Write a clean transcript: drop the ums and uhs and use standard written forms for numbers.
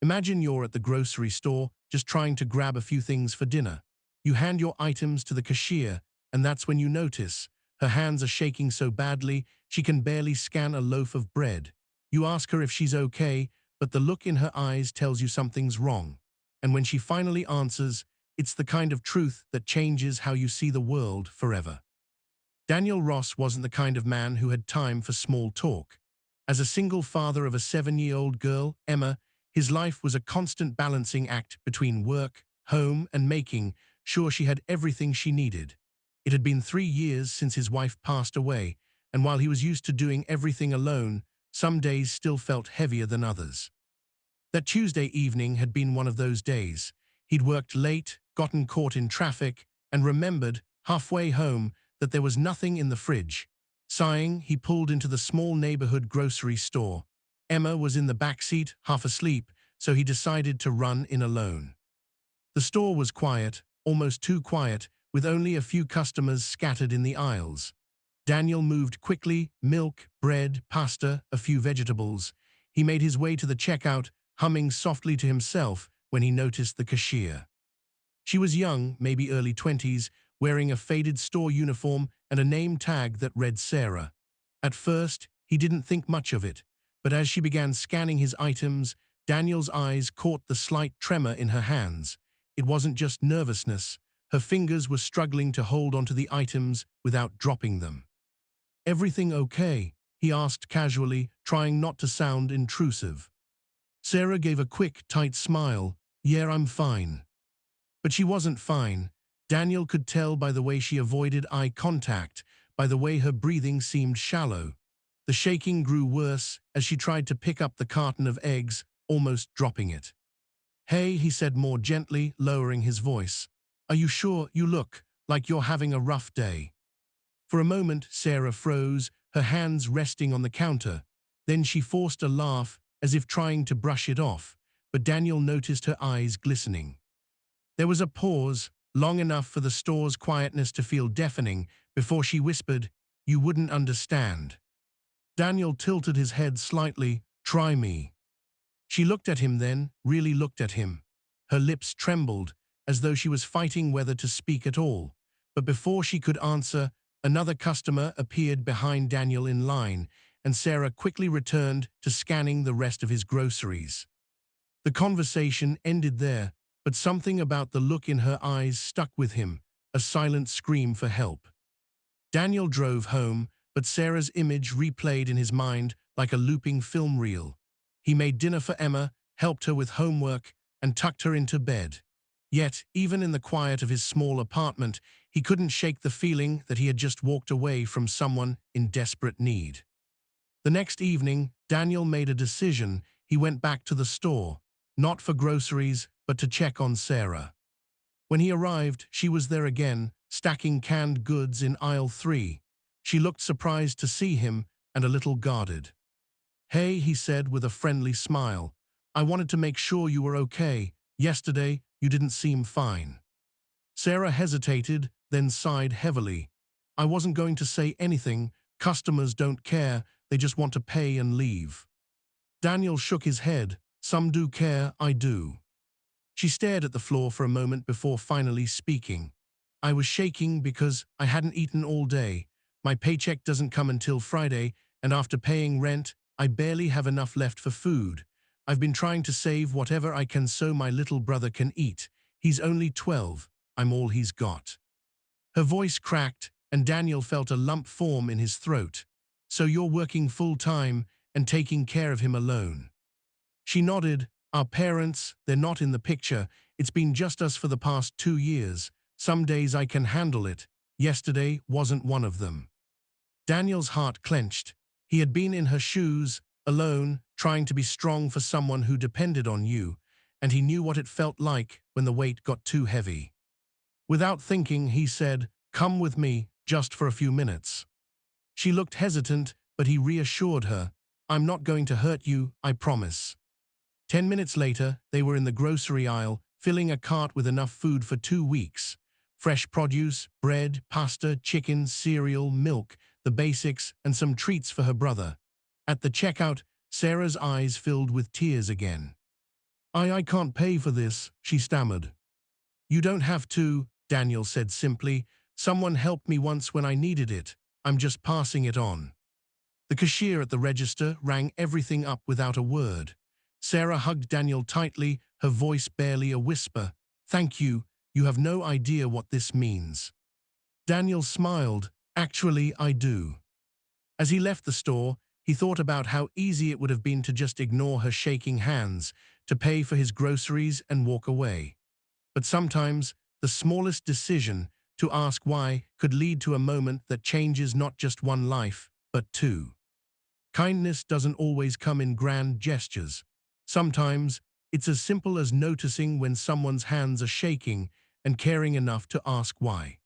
Imagine you're at the grocery store, just trying to grab a few things for dinner. You hand your items to the cashier, and that's when you notice her hands are shaking so badly she can barely scan a loaf of bread. You ask her if she's okay, but the look in her eyes tells you something's wrong. And when she finally answers, it's the kind of truth that changes how you see the world forever. Daniel Ross wasn't the kind of man who had time for small talk. As a single father of a 7-year-old girl, Emma, his life was a constant balancing act between work, home, and making sure she had everything she needed. It had been 3 years since his wife passed away, and while he was used to doing everything alone, some days still felt heavier than others. That Tuesday evening had been one of those days. He'd worked late, gotten caught in traffic, and remembered, halfway home, that there was nothing in the fridge. Sighing, he pulled into the small neighborhood grocery store. Emma was in the back seat, half asleep, so he decided to run in alone. The store was quiet, almost too quiet, with only a few customers scattered in the aisles. Daniel moved quickly, milk, bread, pasta, a few vegetables. He made his way to the checkout, humming softly to himself when he noticed the cashier. She was young, maybe early 20s, wearing a faded store uniform and a name tag that read Sarah. At first, he didn't think much of it, but as she began scanning his items, Daniel's eyes caught the slight tremor in her hands. It wasn't just nervousness. Her fingers were struggling to hold onto the items without dropping them. "Everything okay?" he asked casually, trying not to sound intrusive. Sarah gave a quick, tight smile. "Yeah, I'm fine." But she wasn't fine. Daniel could tell by the way she avoided eye contact, by the way her breathing seemed shallow. The shaking grew worse as she tried to pick up the carton of eggs, almost dropping it. "Hey," he said more gently, lowering his voice. "Are you sure? You look like you're having a rough day." For a moment, Sarah froze, her hands resting on the counter. Then she forced a laugh, as if trying to brush it off, but Daniel noticed her eyes glistening. There was a pause, long enough for the store's quietness to feel deafening, before she whispered, "You wouldn't understand." Daniel tilted his head slightly. "Try me." She looked at him then, really looked at him. Her lips trembled, as though she was fighting whether to speak at all. But before she could answer, another customer appeared behind Daniel in line, and Sarah quickly returned to scanning the rest of his groceries. The conversation ended there, but something about the look in her eyes stuck with him, a silent scream for help. Daniel drove home, but Sarah's image replayed in his mind like a looping film reel. He made dinner for Emma, helped her with homework, and tucked her into bed. Yet, even in the quiet of his small apartment, he couldn't shake the feeling that he had just walked away from someone in desperate need. The next evening, Daniel made a decision. He went back to the store, not for groceries, but to check on Sarah. When he arrived, she was there again, stacking canned goods in aisle 3. She looked surprised to see him and a little guarded. "Hey," he said with a friendly smile. "I wanted to make sure you were okay. Yesterday, you didn't seem fine." Sarah hesitated, then sighed heavily. "I wasn't going to say anything. Customers don't care. They just want to pay and leave." Daniel shook his head. "Some do care, I do." She stared at the floor for a moment before finally speaking. "I was shaking because I hadn't eaten all day. My paycheck doesn't come until Friday, and after paying rent, I barely have enough left for food. I've been trying to save whatever I can so my little brother can eat. He's only 12. I'm all he's got." Her voice cracked, and Daniel felt a lump form in his throat. "So you're working full-time and taking care of him alone?" She nodded. "Our parents, they're not in the picture. It's been just us for the past 2 years. Some days I can handle it. Yesterday wasn't one of them." Daniel's heart clenched. He had been in her shoes, alone, trying to be strong for someone who depended on you, and he knew what it felt like when the weight got too heavy. Without thinking, he said, "Come with me, just for a few minutes." She looked hesitant, but he reassured her, "I'm not going to hurt you, I promise." 10 minutes later, they were in the grocery aisle, filling a cart with enough food for 2 weeks. Fresh produce, bread, pasta, chicken, cereal, milk, the basics, and some treats for her brother. At the checkout, Sarah's eyes filled with tears again. I can't pay for this, she stammered. You don't have to, Daniel said simply. Someone helped me once when I needed it. I'm just passing it on. The cashier at the register rang everything up without a word. Sarah hugged Daniel tightly, her voice barely a whisper. Thank you, you have no idea what this means. Daniel smiled. Actually, I do. As he left the store, he thought about how easy it would have been to just ignore her shaking hands, to pay for his groceries and walk away. But sometimes, the smallest decision, to ask why, could lead to a moment that changes not just one life, but two. Kindness doesn't always come in grand gestures. Sometimes, it's as simple as noticing when someone's hands are shaking and caring enough to ask why.